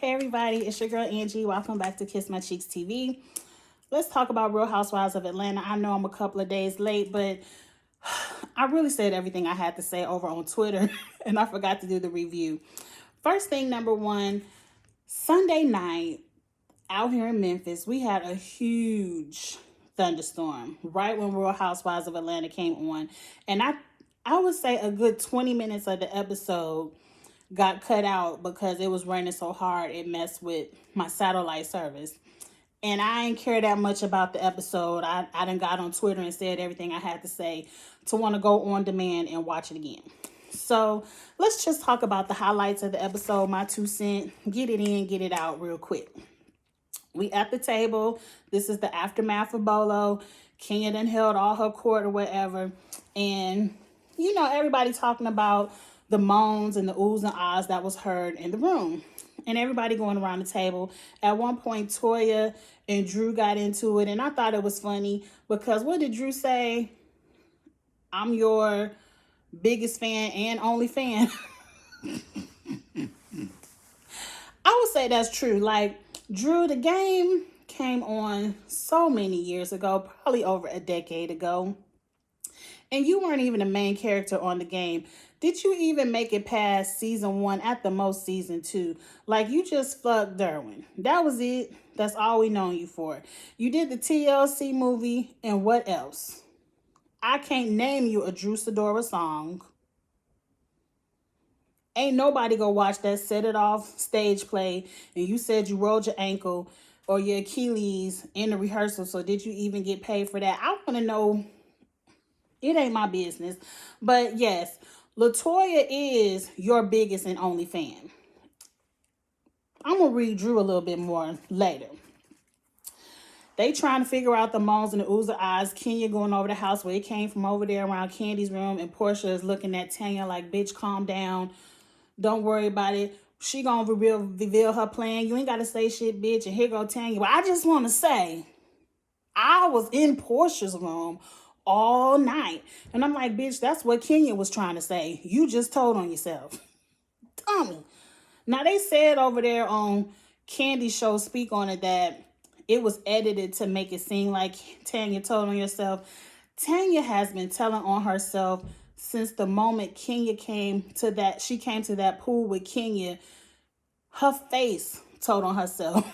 Hey everybody, it's your girl Angie. Welcome back to Kiss My Cheeks TV. Let's talk about Real Housewives of Atlanta. I know I'm a couple of days late, but I really said everything I had to say over on Twitter and I forgot to do the review. First thing, number one, Sunday night out here in Memphis, we had a huge thunderstorm right when Real Housewives of Atlanta came on. And I would say a good 20 minutes of the episode got cut out because it was raining so hard it messed with my satellite service. And I ain't care that much about the episode. I done got on Twitter and said everything I had to say to want to go on demand and watch it again. So let's just talk about the highlights of the episode, my 2 cents. Get it in, get it out real quick. We at the table. This is the aftermath of Bolo. Kenya done held all her court or whatever. And, you know, everybody talking about the moans and the oohs and ahs that was heard in the room. And everybody going around the table. At one point, Toya and Drew got into it. And I thought it was funny because what did Drew say? I'm your biggest fan and only fan. I would say that's true. Like, Drew, the game came on so many years ago, probably over a decade ago. And you weren't even the main character on the game. Did you even make it past season 1, at the most season 2? Like, you just fucked Derwin. That was it. That's all we known you for. You did the TLC movie, and what else? I can't name you a Drew Sidora song. Ain't nobody go watch that Set It Off stage play, and you said you rolled your ankle or your Achilles in the rehearsal, so did you even get paid for that? I want to know. It ain't my business. But yes, LaToya is your biggest and only fan. I'm going to read Drew a little bit more later. They trying to figure out the moans and the oohs and ahs. Kenya going over the house where it came from over there around Candy's room. And Portia is looking at Tanya like, bitch, calm down. Don't worry about it. She going to reveal her plan. You ain't got to say shit, bitch. And here go Tanya. But I just want to say, I was in Portia's room all night. And I'm like, bitch, that's what Kenya was trying to say. You just told on yourself. Tommy. Now, they said over there on Candy's show, Speak On It, that it was edited to make it seem like Tanya told on yourself. Tanya has been telling on herself since the moment Kenya came to that pool with Kenya. Her face told on herself.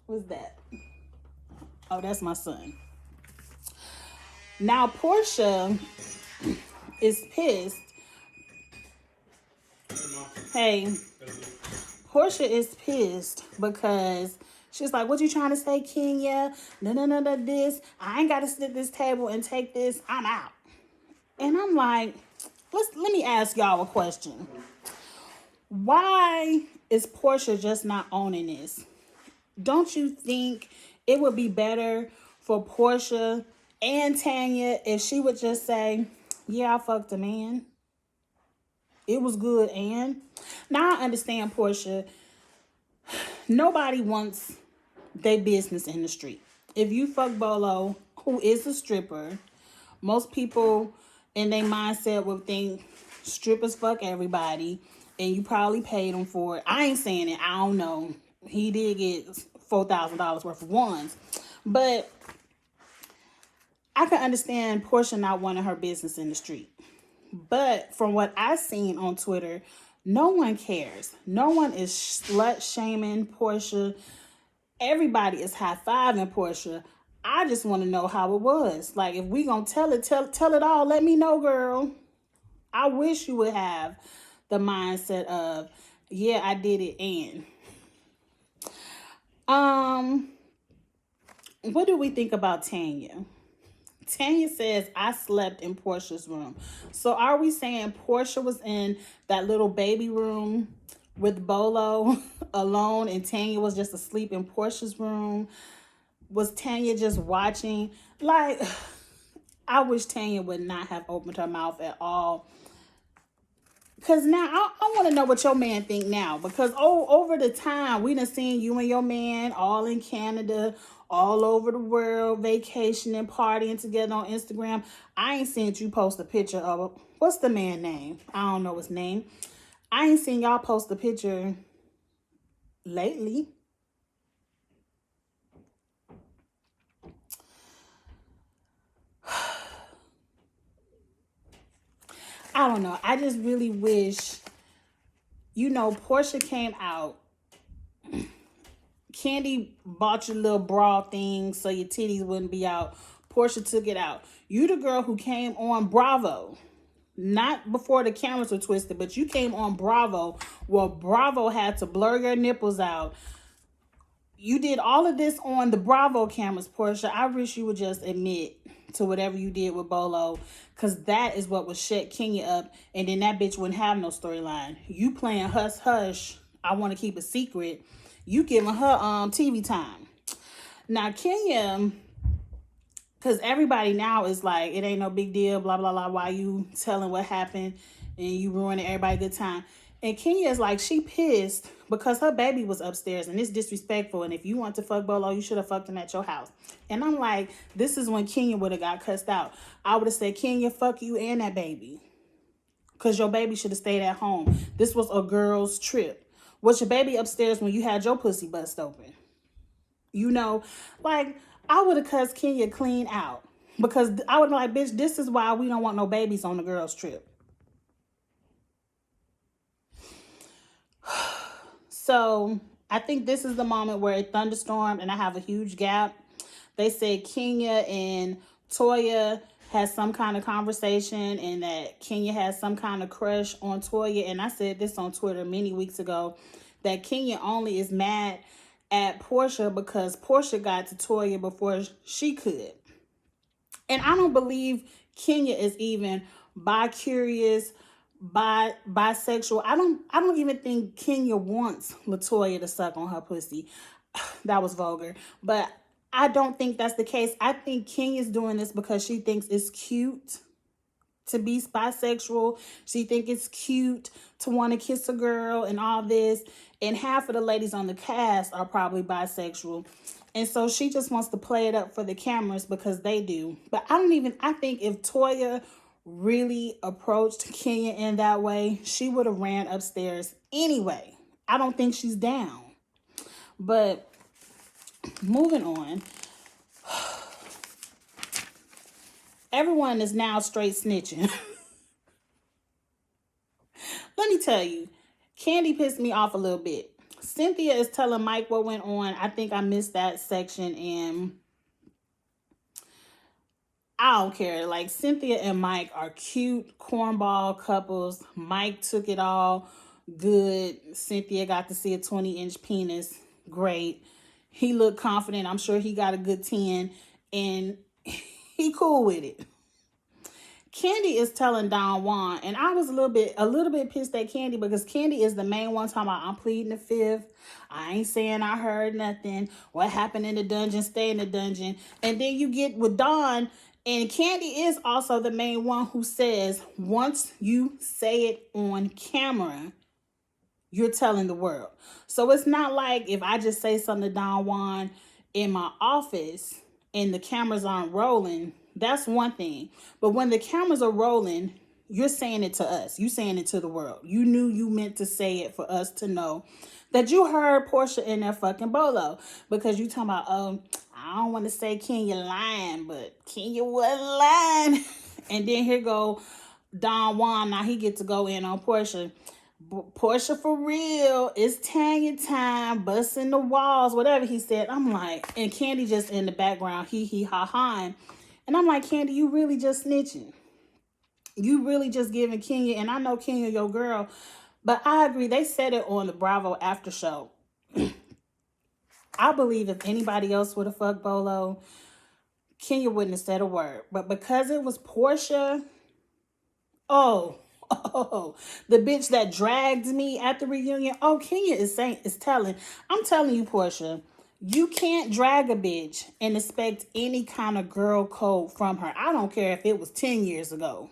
What's that? Oh, that's my son. Now, Portia is pissed. Hey, Portia is pissed because she's like, what you trying to say, Kenya? No, this. I ain't got to sit at this table and take this. I'm out. And I'm like, let me ask y'all a question. Why is Portia just not owning this? Don't you think it would be better for Portia and Tanya if she would just say, yeah, I fucked a man. It was good. And now I understand, Portia, nobody wants their business in the street. If you fuck Bolo, who is a stripper, most people in their mindset would think strippers fuck everybody, and you probably paid them for it. I ain't saying it. I don't know. He did get $4,000 worth of ones. But I can understand Portia not wanting her business in the street. But from what I've seen on Twitter, no one cares. No one is slut-shaming Portia. Everybody is high-fiving Portia. I just want to know how it was. Like, if we gonna tell it all, let me know, girl. I wish you would have the mindset of, yeah, I did it, and what do we think about Tanya? Tanya says, I slept in Portia's room. So are we saying Portia was in that little baby room with Bolo alone and Tanya was just asleep in Portia's room? Was Tanya just watching? Like, I wish Tanya would not have opened her mouth at all. Because now, I want to know what your man think now. Because over the time, we done seen you and your man all in Canada, all over the world, vacationing, partying together on Instagram. I ain't seen you post a picture of, what's the man's name? I don't know his name. I ain't seen y'all post a picture lately. I don't know. I just really wish, Portia came out. Candy bought your little bra thing so your titties wouldn't be out. Portia took it out. You the girl who came on Bravo. Not before the cameras were twisted, but you came on Bravo. Well, Bravo had to blur your nipples out. You did all of this on the Bravo cameras, Portia. I wish you would just admit to whatever you did with Bolo, because that is what would shut Kenya up, and then that bitch wouldn't have no storyline. You playing hush hush, I want to keep a secret. You giving her TV time. Now Kenya, because everybody now is like, it ain't no big deal, blah, blah, blah. Why you telling what happened and you ruining everybody good time? And Kenya is like, she pissed because her baby was upstairs and it's disrespectful. And if you want to fuck Bolo, you should have fucked him at your house. And I'm like, this is when Kenya would have got cussed out. I would have said, Kenya, fuck you and that baby. Because your baby should have stayed at home. This was a girl's trip. Was your baby upstairs when you had your pussy bust open? Like, I would have cussed Kenya clean out. Because I would be like, bitch, this is why we don't want no babies on the girl's trip. So I think this is the moment where it thunderstormed and I have a huge gap. They said Kenya and Toya has some kind of conversation and that Kenya has some kind of crush on Toya. And I said this on Twitter many weeks ago, that Kenya only is mad at Portia because Portia got to Toya before she could. And I don't believe Kenya is even bi-curious, bisexual. I don't even think Kenya wants LaToya to suck on her pussy. That was vulgar. But I don't think that's the case. I think Kenya's doing this because she thinks it's cute to be bisexual. She thinks it's cute to want to kiss a girl and all this. And half of the ladies on the cast are probably bisexual. And so she just wants to play it up for the cameras because they do. But I think if Toya really approached Kenya in that way, she would have ran upstairs anyway. I don't think she's down. But moving on. Everyone is now straight snitching. Let me tell you, Candy pissed me off a little bit. Cynthia is telling Mike what went on. I think I missed that section and I don't care. Like, Cynthia and Mike are cute cornball couples. Mike took it all good. Cynthia got to see a 20-inch penis. Great. He looked confident. I'm sure he got a good 10 and he cool with it. Candy is telling Don Juan, and I was a little bit pissed at Candy because Candy is the main one talking about I'm pleading the fifth. I ain't saying I heard nothing. What happened in the dungeon, stay in the dungeon. And then you get with Don, and Candy is also the main one who says once you say it on camera, you're telling the world. So it's not like if I just say something to Don Juan in my office and the cameras aren't rolling, that's one thing. But when the cameras are rolling, you're saying it to us. You saying it to the world. You knew you meant to say it for us to know that you heard Portia in that fucking bolo. Because you talking about, I don't want to say Kenya lying, but Kenya wasn't lying. And then here go Don Juan. Now he get to go in on Portia. Portia for real, it's Tanya time, busting the walls, whatever he said. I'm like, and Candy just in the background, hee ha ha. And I'm like, Candy, you really just snitching. You really just giving Kenya, and I know Kenya your girl, but I agree, they said it on the Bravo after show. I believe if anybody else would have fucked Bolo, Kenya wouldn't have said a word. But because it was Portia, oh, the bitch that dragged me at the reunion. Oh, Kenya is telling. I'm telling you, Portia, you can't drag a bitch and expect any kind of girl code from her. I don't care if it was 10 years ago.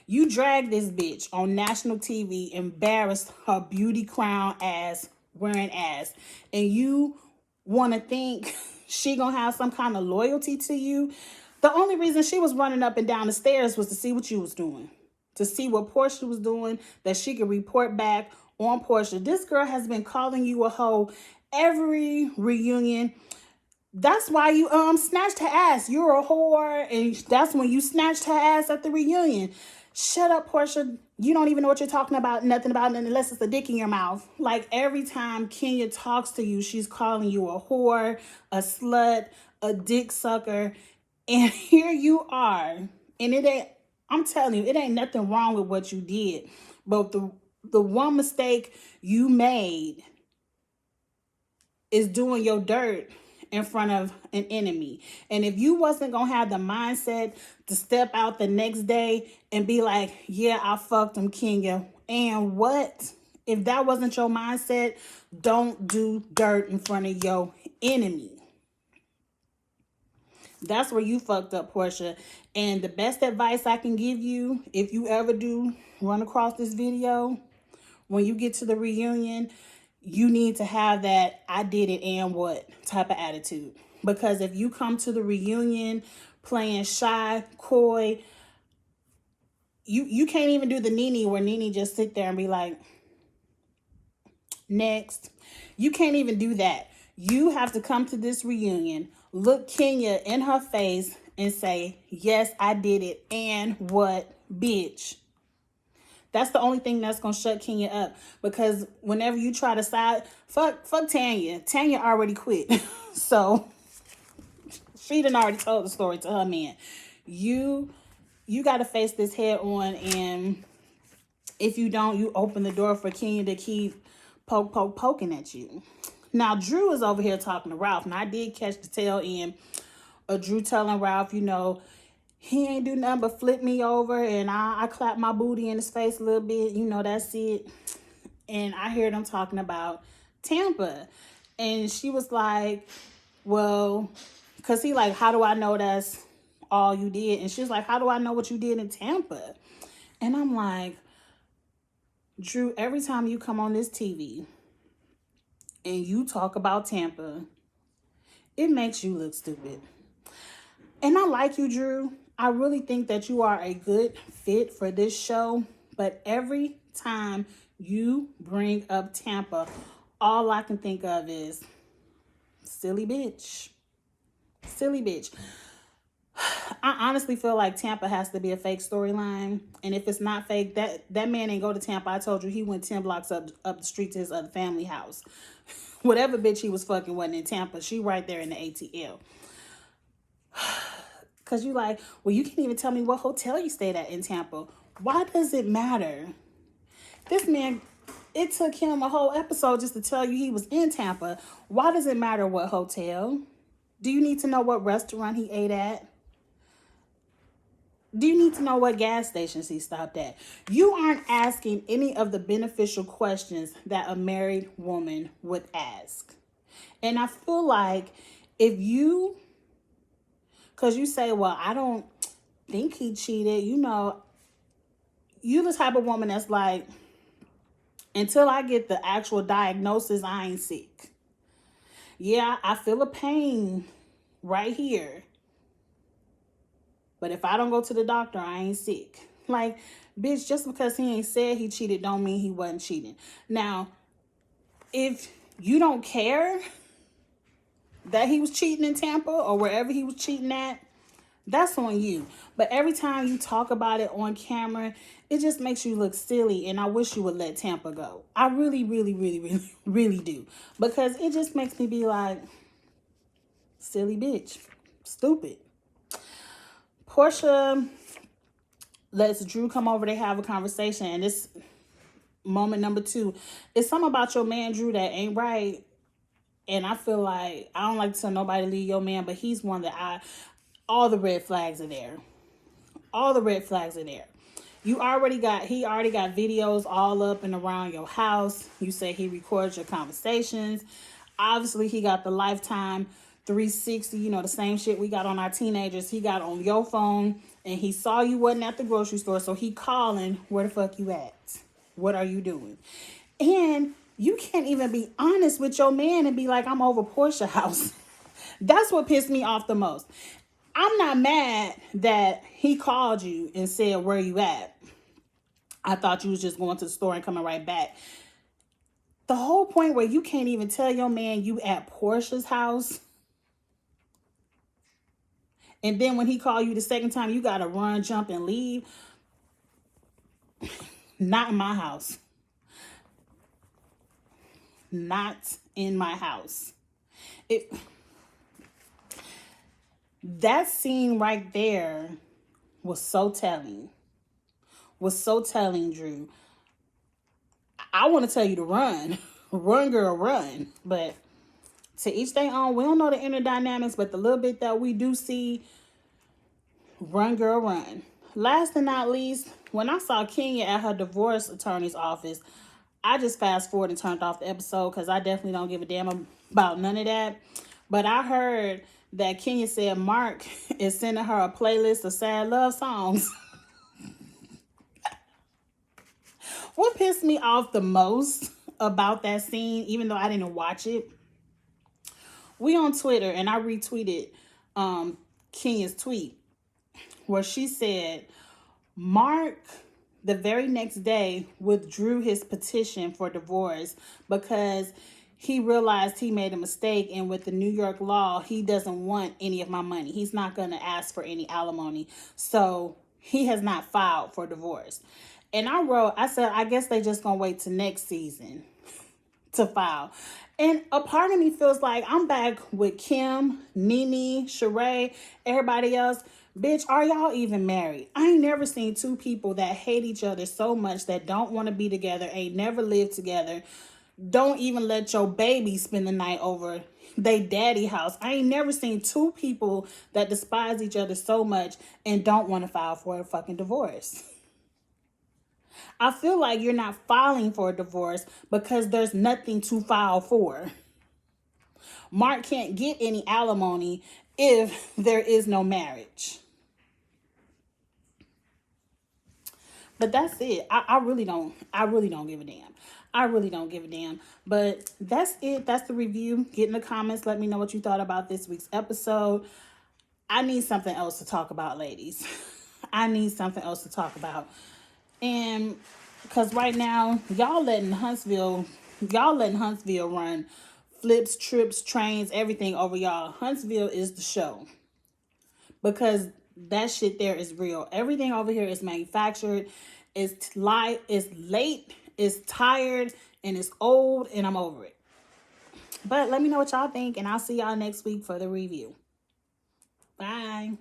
You dragged this bitch on national TV, embarrassed her beauty crown ass, wearing ass, and you want to think she gonna have some kind of loyalty to you? The only reason she was running up and down the stairs was to see what you was doing. to see what Portia was doing, that she could report back on Portia. This girl has been calling you a hoe every reunion. That's why you snatched her ass. You're a whore, and that's when you snatched her ass at the reunion. Shut up, Portia. You don't even know what you're talking about, nothing about it, unless it's a dick in your mouth. Like, every time Kenya talks to you, she's calling you a whore, a slut, a dick sucker. And here you are. And it ain't, I'm telling you, it ain't nothing wrong with what you did. But the one mistake you made is doing your dirt in front of an enemy. And if you wasn't going to have the mindset to step out the next day and be like, yeah, I fucked him, Kenya. And what? If that wasn't your mindset, don't do dirt in front of your enemy. That's where you fucked up, Portia. And the best advice I can give you, if you ever do run across this video, when you get to the reunion, you need to have that I did it and what type of attitude. Because if you come to the reunion playing shy, coy, you can't even do the Nene where Nene just sit there and be like, next. You can't even do that. You have to come to this reunion, look Kenya in her face and say, yes, I did it. And what, bitch? That's the only thing that's going to shut Kenya up. Because whenever you try to side, fuck Tanya. Tanya already quit. So she done already told the story to her man. You got to face this head on. And if you don't, you open the door for Kenya to keep poking at you. Now, Drew is over here talking to Ralph. And I did catch the tail end of Drew telling Ralph, you know, he ain't do nothing but flip me over, and I clapped my booty in his face a little bit. You know, that's it. And I heard him talking about Tampa. And she was like, well, because he like, how do I know that's all you did? And she was like, how do I know what you did in Tampa? And I'm like, Drew, every time you come on this TV and you talk about Tampa, it makes you look stupid. And I like you, Drew. I really think that you are a good fit for this show. But every time you bring up Tampa, all I can think of is silly bitch. Silly bitch. I honestly feel like Tampa has to be a fake storyline. And if it's not fake, that man ain't go to Tampa. I told you he went 10 blocks up the street to his other family house. Whatever bitch he was fucking wasn't in Tampa. She right there in the ATL. Because you like, well, you can't even tell me what hotel you stayed at in Tampa. Why does it matter? This man, it took him a whole episode just to tell you he was in Tampa. Why does it matter what hotel? Do you need to know what restaurant he ate at? Do you need to know what gas stations he stopped at? You aren't asking any of the beneficial questions that a married woman would ask. And I feel like if you... Because you say, well, I don't think he cheated. You know, you the type of woman that's like, until I get the actual diagnosis, I ain't sick. Yeah, I feel a pain right here. But if I don't go to the doctor, I ain't sick. Like, bitch, just because he ain't said he cheated don't mean he wasn't cheating. Now, if you don't care that he was cheating in Tampa or wherever he was cheating at, that's on you. But every time you talk about it on camera, it just makes you look silly. And I wish you would let Tampa go. I really, really, really, really, really do. Because it just makes me be like, silly bitch. Stupid. Portia lets Drew come over. They have a conversation. And this moment number 2, it's something about your man, Drew, that ain't right. And I feel like, I don't like to tell nobody to leave your man, but he's one that all the red flags are there. All the red flags are there. He already got videos all up and around your house. You say he records your conversations. Obviously, he got the Lifetime 360, you know, the same shit we got on our teenagers. He got on your phone, and he saw you wasn't at the grocery store, so he calling, where the fuck you at? What are you doing? And you can't even be honest with your man and be like, I'm over Portia house. That's what pissed me off the most. I'm not mad that he called you and said, where you at? I thought you was just going to the store and coming right back. The whole point where you can't even tell your man you at Portia's house. And then when he call you the second time, you got to run, jump, and leave. Not in my house. Not in my house. That scene right there was so telling. Drew. I want to tell you to run. Run, girl, run. But to each their own. We don't know the inner dynamics, but the little bit that we do see, run, girl, run. Last and not least, when I saw Kenya at her divorce attorney's office, I just fast forward and turned off the episode because I definitely don't give a damn about none of that. But I heard that Kenya said Mark is sending her a playlist of sad love songs. What pissed me off the most about that scene, even though I didn't watch it, we on Twitter, and I retweeted Kenya's tweet where she said, Mark, the very next day, withdrew his petition for divorce because he realized he made a mistake, and with the New York law, he doesn't want any of my money. He's not going to ask for any alimony. So he has not filed for divorce. And I said, I guess they just going to wait till next season to file. And a part of me feels like I'm back with Kim, Nene, Sheree, everybody else. Bitch, are y'all even married? I ain't never seen two people that hate each other so much that don't want to be together, ain't never lived together, don't even let your baby spend the night over they daddy house. I ain't never seen two people that despise each other so much and don't want to file for a fucking divorce. I feel like you're not filing for a divorce because there's nothing to file for. Mark can't get any alimony if there is no marriage. But that's it. I really don't give a damn. I really don't give a damn. But that's it. That's the review. Get in the comments. Let me know what you thought about this week's episode. I need something else to talk about, ladies. I need something else to talk about. And because right now, y'all letting Huntsville run flips, trips, trains, everything over y'all. Huntsville is the show. Because that shit there is real. Everything over here is manufactured. It's late, it's tired, and it's old, and I'm over it. But let me know what y'all think, and I'll see y'all next week for the review. Bye.